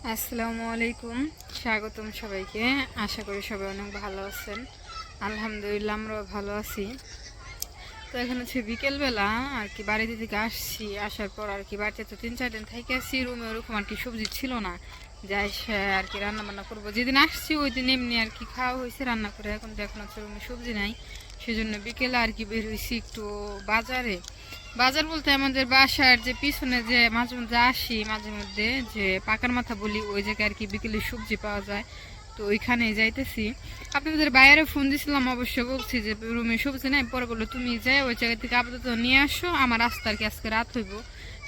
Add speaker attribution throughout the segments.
Speaker 1: আসসালামু আলাইকুম, স্বাগতম সবাইকে। আশা করি সবাই অনেক ভালো আছেন। আলহামদুলিল্লাহ আমরাও ভালো আছি। তো এখন হচ্ছে বিকেলবেলা আর কি বাড়িতে থেকে আসছি। আসার পর আর কি বাড়িতে তো 3-4 দিন থেকে আসছি। রুমে ওরকম আর কি সবজি ছিল না, যাই সে আর কি রান্না বান্না করবো। যেদিন আসছি ওই দিন এমনি আর কি খাওয়া হয়েছে রান্না করে। এখন তো এখন হচ্ছে রুমে সবজি নাই, সেজন্য বিকেলে আর কি বের হয়েছি একটু বাজারে। বাজার বলতে আমাদের বাসার যে পিছনে যে মাঝে মধ্যে আসি, মাঝে মধ্যে যে পাকার মাথা বলি, ওই জায়গায় আর কি বিকেলে সবজি পাওয়া যায়। তো ওইখানে যাইতেছি। আপনাদের বাইরে ফোন দিছিলাম, অবশ্য বলছি যে রুমে সবজি নাই। পরে বললো তুমি যাই ওই জায়গা থেকে আপাতত নিয়ে আসো, আমার রাস্তা আর কি আজকে রাত হইব,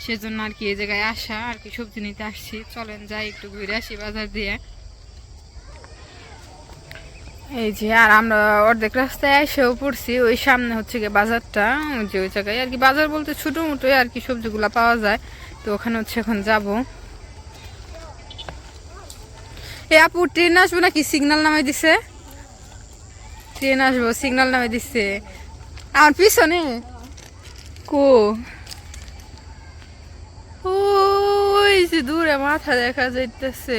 Speaker 1: সেজন্য আর কি এই জায়গায় আসা আর কি সবজি নিতে আসছি। চলেন যাই একটু ঘুরে আসি বাজার দিয়ে। এই যে আর আমরা অর্ধেক রাস্তায় এসেও পড়ছি। ওই সামনে হচ্ছে গিয়ে বাজারটা, ওই যে ওই জায়গায় আর কি বাজার বলতে ছোটো মোটোই আর কি সবজিগুলো পাওয়া যায়। তো ওখানে হচ্ছে এখন যাব। এ আপু ট্রেন আসবো নাকি? সিগন্যাল নামাই দিছে। ট্রেন আসবো সিগন্যাল নামাই দিচ্ছে আমার পিছনে। কো ওই যে দূরে মাথা দেখা যাইতেছে।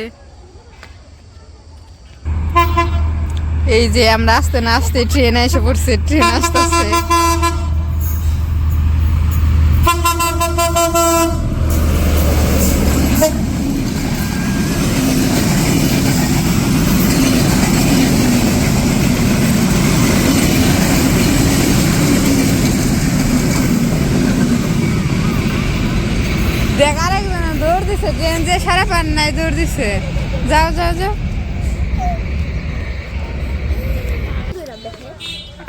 Speaker 1: এই যে আমরা আসতে না আসতে ট্রেন এসে পড়ছে, ট্রেন আসতেছে। দেখ আরেকজন দৌড় দিছে, ট্রেন যে সারা পান নাই দৌড় দিছে। যাও যাও যাও।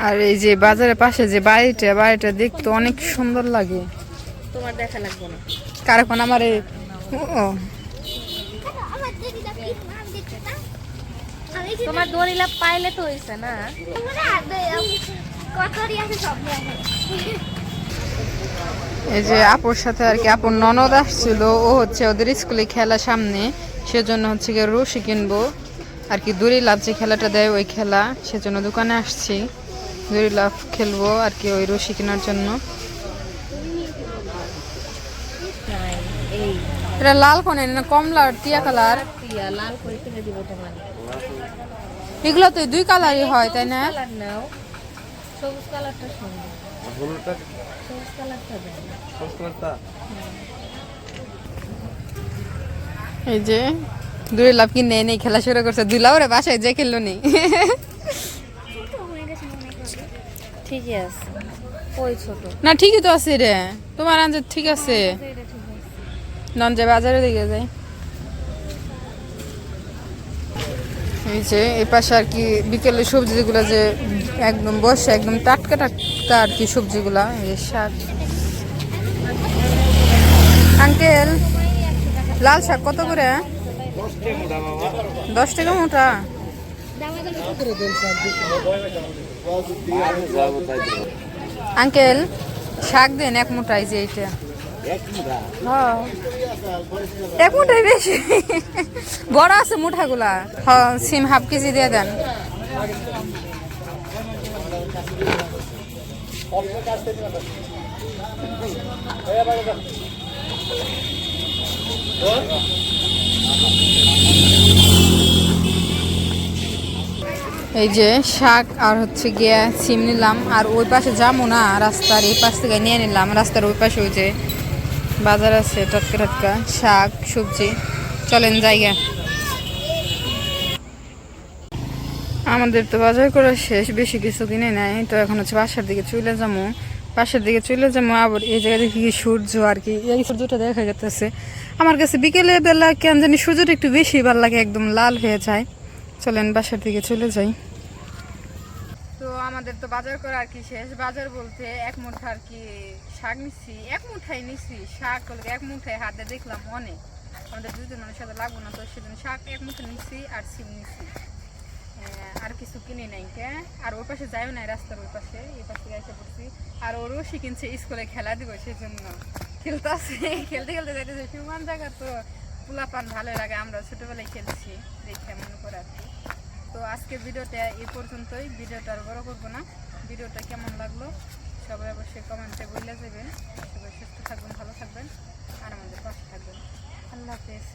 Speaker 1: আর এই যে বাজারের পাশে যে বাড়িটা দেখতে অনেক সুন্দর লাগে।
Speaker 2: তোমার দেখা লাগবে না।
Speaker 1: কারণ আমার
Speaker 2: তোমার দড়িলা পাইলে তো হইছে না।
Speaker 1: এই যে আপুর সাথে আর কি আপুর ননদ আসছিল, ও হচ্ছে ওদের স্কুলে খেলা সামনে, সেজন্য হচ্ছে গিয়ে রশি কিনবো আর কি। দড়ি লাফ যে খেলাটা দেয় ওই খেলা, সেজন্য দোকানে আসছি। দড়ি লাফ খেলবো আর কি, ওই রশি কেনার জন্য। এটা লাল কোন না কমলা আর টিয়া কালার?
Speaker 2: লাল করে কিনে দিব তোমার।
Speaker 1: এগুলো তো দুই কালারই হয় তাই না?
Speaker 2: কালার নাও, সবুজ কালারটা সুন্দর। সবুজ কালারটা দেন। সবুজ কালারটা
Speaker 1: এই যে দুই লাভ কিনে নেই খেলা শুরু করছে। দুই লাভ রে বাসায় যে খেললো নি।
Speaker 2: ঠিকই আছে, ওই ছোট
Speaker 1: না ঠিকই তো আছে রে, তোমার আনজাদ ঠিক আছে। নন যে বাজারে দিকে যায়। এই যে এই পাশে আর কি বিকেলে সবজিগুলো যে একদম বসে একদম টাটকা টাটকা আর কি সবজিগুলা। এই শাক। আঙ্কেল লাল শাক কত করে? 10 টাকা মোটা। আঙ্কেল শাক দেন এক মোটা। এই যে এইটা হ্যাঁ এক মুঠাই বেশি, বড় আছে মুঠাগুলা। হ্যাঁ সিম হাফ কেজি দিয়ে দেন। এই যে শাক আর হচ্ছে গিয়া সিম নিলাম। আর ওই পাশে যাবো না, রাস্তার এই পাশ থেকে নিয়ে নিলাম। রাস্তার ওই পাশে ওই যে বাজার আছে, টাটকা টাটকা শাক সবজি। চলেন জায়গা। আমাদের তো বাজার করা শেষ, বেশি কিছু কিনে নাই। তো এখন হচ্ছে বাসার দিকে চলে যাবো। আবার এই জায়গায় দেখি সূর্য আর কি, এই সূর্যটা দেখা যাচ্ছে আমার কাছে বিকেলে বেলা। কেন জানি সূর্যটা একটু বেশি ভালো লাগে, একদম লাল হয়ে যায়। চলেন বাসার দিকে চলে যাই। তো আমাদের তো বাজার করা আর কি শেষ। বাজার বলতে এক মুঠা আর কি শাক নিচ্ছি, এক মুঠাই নিচ্ছি শাক। এক মুঠায় হাতে দেখলাম অনেক, আমাদের দুজন মানুষের সাথে লাগবো না, তো সেদিন শাক এক মুঠা নিচ্ছি আর সিম নিচ্ছি। আর কিছু কিনে নাই কে। আর ওই পাশে যাইও নাই, রাস্তার ওই পাশে, এই পাশে এসে পড়ছি। আর ও রশি কিনছে স্কুলে খেলা দিব, সেজন্য খেলতে আসে। খেলতে খেলতে যাইতেছে সুমান জায়গা তো পোলা পান ভালো লাগে, আমরা ছোটবেলায় খেলছি দেখে মনে করে আর কি। তো আজকের ভিডিওটা এই পর্যন্তই। ভিডিওটা আর বড় করবো না। ভিডিওটা কেমন লাগলো সবাই অবশ্যই কমেন্টে বলে যাবেন। সবাই সুস্থ থাকবেন, ভালো থাকবেন আর আমাদের পাশে থাকবেন। আল্লাহ হাফেজ।